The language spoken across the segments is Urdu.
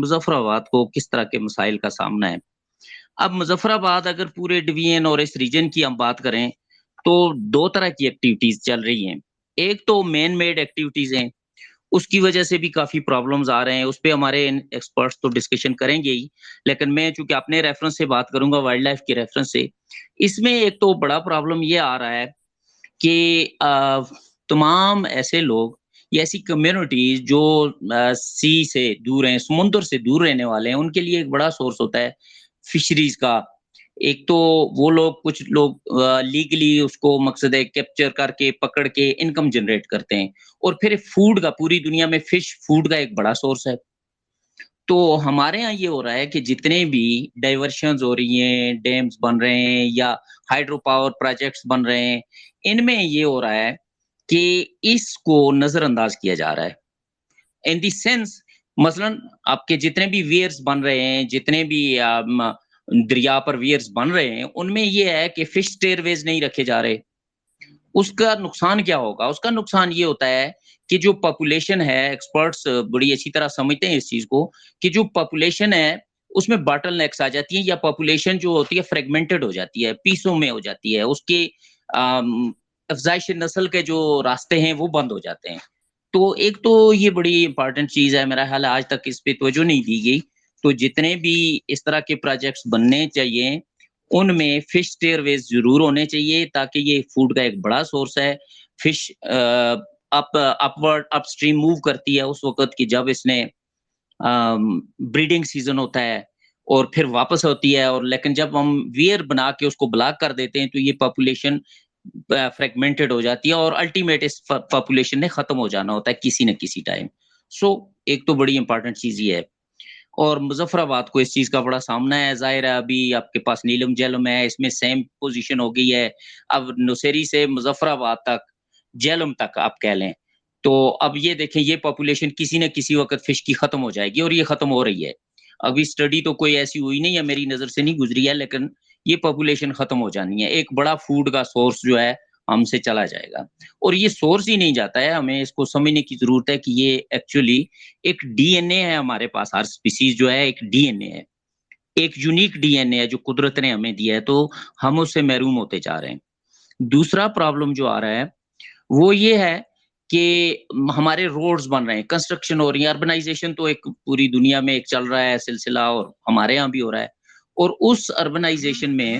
مظفر آباد کو کس طرح کے مسائل کا سامنا ہے؟ اب مظفر آباد اگر پورے ڈویژن اور اس ریجن کی ہم بات کریں تو دو طرح کی ایکٹیویٹیز چل رہی ہیں. ایک تو مین میڈ ایکٹیویٹیز ہیں، اس کی وجہ سے بھی کافی پرابلمز آ رہے ہیں. اس پہ ہمارے ایکسپرٹس تو ڈسکشن کریں گے ہی، لیکن میں چونکہ اپنے ریفرنس سے بات کروں گا، وائلڈ لائف کے ریفرنس سے. اس میں ایک تو بڑا پرابلم یہ آ رہا ہے کہ تمام ایسے لوگ یا ایسی کمیونٹیز جو سی سے دور ہیں، سمندر سے دور رہنے والے ہیں، ان کے لیے ایک بڑا سورس ہوتا ہے فشریز کا. ایک تو وہ لوگ، کچھ لوگ لیگلی اس کو مقصد ہے کیپچر کر کے پکڑ کے انکم جنریٹ کرتے ہیں، اور پھر فوڈ کا، پوری دنیا میں فش فوڈ کا ایک بڑا سورس ہے. تو ہمارے ہاں یہ ہو رہا ہے کہ جتنے بھی ڈائیورشنز ہو رہی ہیں، ڈیمز بن رہے ہیں یا ہائیڈرو پاور پروجیکٹس بن رہے ہیں، ان میں یہ ہو رہا ہے کہ اس کو نظر انداز کیا جا رہا ہے. ان دی سینس، مثلا آپ کے جتنے بھی ویئرس بن رہے ہیں، جتنے بھی دریا پر ویئرس بن رہے ہیں، ان میں یہ ہے کہ فش سٹیر ویز نہیں رکھے جا رہے. اس کا نقصان کیا ہوگا؟ اس کا نقصان یہ ہوتا ہے کہ جو پاپولیشن ہے، ایکسپرٹس بڑی اچھی طرح سمجھتے ہیں اس چیز کو، کہ جو پاپولیشن ہے اس میں باٹل نیکس آ جاتی ہیں، یا پاپولیشن جو ہوتی ہے فریگمنٹڈ ہو جاتی ہے، پیسوں میں ہو جاتی ہے. اس کے افزائش نسل کے جو راستے ہیں وہ بند ہو جاتے ہیں. تو ایک تو یہ بڑی امپارٹنٹ چیز ہے، میرا خیال ہے آج تک اس پہ توجہ نہیں دی گئی. تو جتنے بھی اس طرح کے پروجیکٹس بننے چاہیے، ان میں فش سٹیر ویز ضرور ہونے چاہیے، تاکہ یہ فوڈ کا ایک بڑا سورس ہے. فش اپورڈ اپ سٹریم موو کرتی ہے اس وقت کی جب اس نے بریڈنگ سیزن ہوتا ہے، اور پھر واپس ہوتی ہے. اور لیکن جب ہم ویئر بنا کے اس کو بلاک کر دیتے ہیں تو یہ پاپولیشن فریگمنٹڈ ہو جاتی ہے، اور الٹیمیٹ اس پاپولیشن نے ختم ہو جانا ہوتا ہے کسی نہ کسی ٹائم. سو ایک تو بڑی امپارٹنٹ چیز یہ ہے. اور مظفر آباد کو اس چیز کا بڑا سامنا ہے. ظاہر ہے ابھی آپ کے پاس نیلم جیلم ہے، اس میں سیم پوزیشن ہو گئی ہے. اب نوسیری سے مظفر آباد تک، جیلم تک آپ کہہ لیں، تو اب یہ دیکھیں یہ پاپولیشن کسی نہ کسی وقت فش کی ختم ہو جائے گی، اور یہ ختم ہو رہی ہے. ابھی اسٹڈی تو کوئی ایسی ہوئی نہیں ہے، میری نظر سے نہیں گزری ہے، لیکن یہ پاپولیشن ختم ہو جانی ہے. ایک بڑا فوڈ کا سورس جو ہے ہم سے چلا جائے گا. اور یہ سورس ہی نہیں جاتا ہے، ہمیں اس کو سمجھنے کی ضرورت ہے کہ یہ ایکچولی ایک ڈی این اے ہے ہمارے پاس. ہر اسپیسیز جو ہے ایک ڈی این اے ہے، ایک یونیک ڈی این اے ہے جو قدرت نے ہمیں دیا ہے، تو ہم اس سے محروم ہوتے جا رہے ہیں. دوسرا پرابلم جو آ رہا ہے وہ یہ ہے کہ ہمارے روڈز بن رہے ہیں، کنسٹرکشن ہو رہی ہے. اربنائزیشن تو ایک پوری دنیا میں ایک چل رہا ہے سلسلہ، اور ہمارے ہاں بھی ہو رہا ہے. اور اس اربنائزیشن میں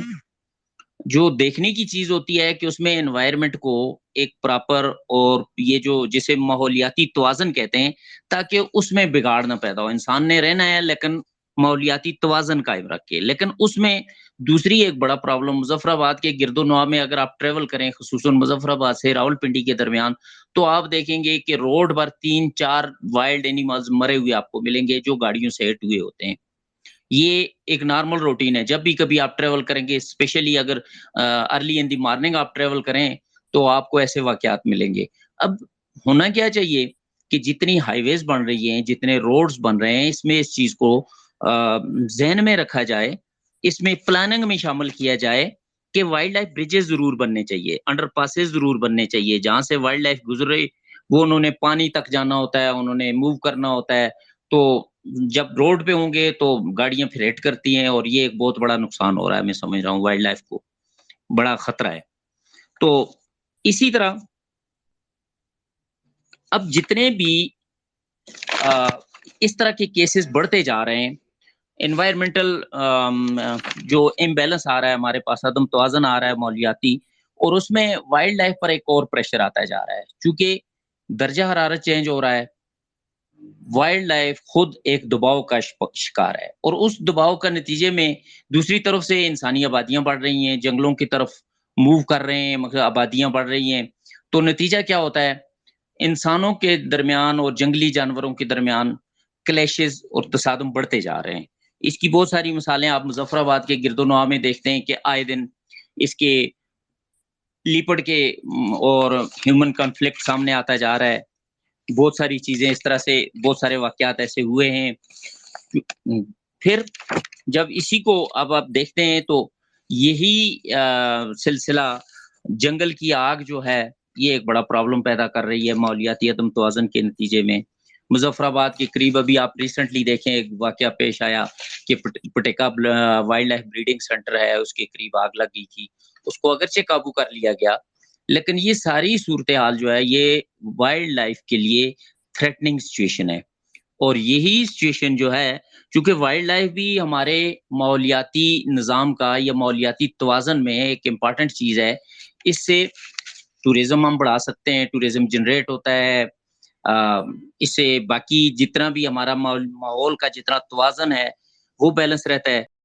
جو دیکھنے کی چیز ہوتی ہے کہ اس میں انوائرمنٹ کو ایک پراپر، اور یہ جو جسے ماحولیاتی توازن کہتے ہیں، تاکہ اس میں بگاڑ نہ پیدا ہو. انسان نے رہنا ہے لیکن ماحولیاتی توازن قائم رکھ کے. لیکن اس میں دوسری ایک بڑا پرابلم مظفر آباد کے گرد و نواح میں اگر آپ ٹریول کریں، خصوصاً مظفر آباد سے راول پنڈی کے درمیان، تو آپ دیکھیں گے کہ روڈ پر 3-4 وائلڈ اینیملز مرے ہوئے آپ کو ملیں گے جو گاڑیوں سے ہٹ ہوئے ہوتے ہیں. یہ ایک نارمل روٹین ہے. جب بھی کبھی آپ ٹریول کریں گے، اسپیشلی اگر ارلی ان دی مارننگ آپ ٹریول کریں، تو آپ کو ایسے واقعات ملیں گے. اب ہونا کیا چاہیے کہ جتنی ہائی ویز بن رہی ہیں، جتنے روڈز بن رہے ہیں، اس میں اس چیز کو ذہن میں رکھا جائے، اس میں پلاننگ میں شامل کیا جائے کہ وائلڈ لائف بریجز ضرور بننے چاہیے، انڈر پاسز ضرور بننے چاہیے، جہاں سے وائلڈ لائف گزرے. وہ انہوں نے پانی تک جانا ہوتا ہے، انہوں نے موو کرنا ہوتا ہے. تو جب روڈ پہ ہوں گے تو گاڑیاں پھر ہٹ کرتی ہیں، اور یہ ایک بہت بڑا نقصان ہو رہا ہے. میں سمجھ رہا ہوں وائلڈ لائف کو بڑا خطرہ ہے. تو اسی طرح اب جتنے بھی اس طرح کے کیسز بڑھتے جا رہے ہیں، انوائرمنٹل جو امبیلنس آ رہا ہے ہمارے پاس، عدم توازن آ رہا ہے ماحولیاتی، اور اس میں وائلڈ لائف پر ایک اور پریشر آتا جا رہا ہے. چونکہ درجہ حرارت چینج ہو رہا ہے، وائلڈ لائف خود ایک دباؤ کا شکار ہے، اور اس دباؤ کا نتیجے میں دوسری طرف سے انسانی آبادیاں بڑھ رہی ہیں، جنگلوں کی طرف موو کر رہے ہیں، مگر آبادیاں بڑھ رہی ہیں. تو نتیجہ کیا ہوتا ہے؟ انسانوں کے درمیان اور جنگلی جانوروں کے درمیان کلیشز اور تصادم بڑھتے جا رہے ہیں. اس کی بہت ساری مثالیں آپ مظفر آباد کے گرد و نواح میں دیکھتے ہیں کہ آئے دن اس کے لیپڑ کے اور ہیومن کانفلکٹ سامنے آتا جا رہا ہے. بہت ساری چیزیں اس طرح سے، بہت سارے واقعات ایسے ہوئے ہیں. پھر جب اسی کو اب آپ دیکھتے ہیں تو یہی سلسلہ جنگل کی آگ جو ہے، یہ ایک بڑا پرابلم پیدا کر رہی ہے ماحولیاتی عدم توازن کے نتیجے میں. مظفرآباد کے قریب ابھی آپ ریسنٹلی دیکھیں ایک واقعہ پیش آیا کہ پٹیکا وائلڈ لائف بریڈنگ سینٹر ہے، اس کے قریب آگ لگ گئی تھی، اس کو اگرچہ قابو کر لیا گیا، لیکن یہ ساری صورتحال جو ہے یہ وائلڈ لائف کے لیے تھریٹننگ سچویشن ہے، اور یہی سچویشن جو ہے چونکہ وائلڈ لائف بھی ہمارے ماحولیاتی نظام کا یا ماحولیاتی توازن میں ایک امپارٹنٹ چیز ہے، اس سے ٹوریزم ہم بڑھا سکتے ہیں، ٹوریزم جنریٹ ہوتا ہے، اس سے باقی جتنا بھی ہمارا ماحول کا جتنا توازن ہے وہ بیلنس رہتا ہے۔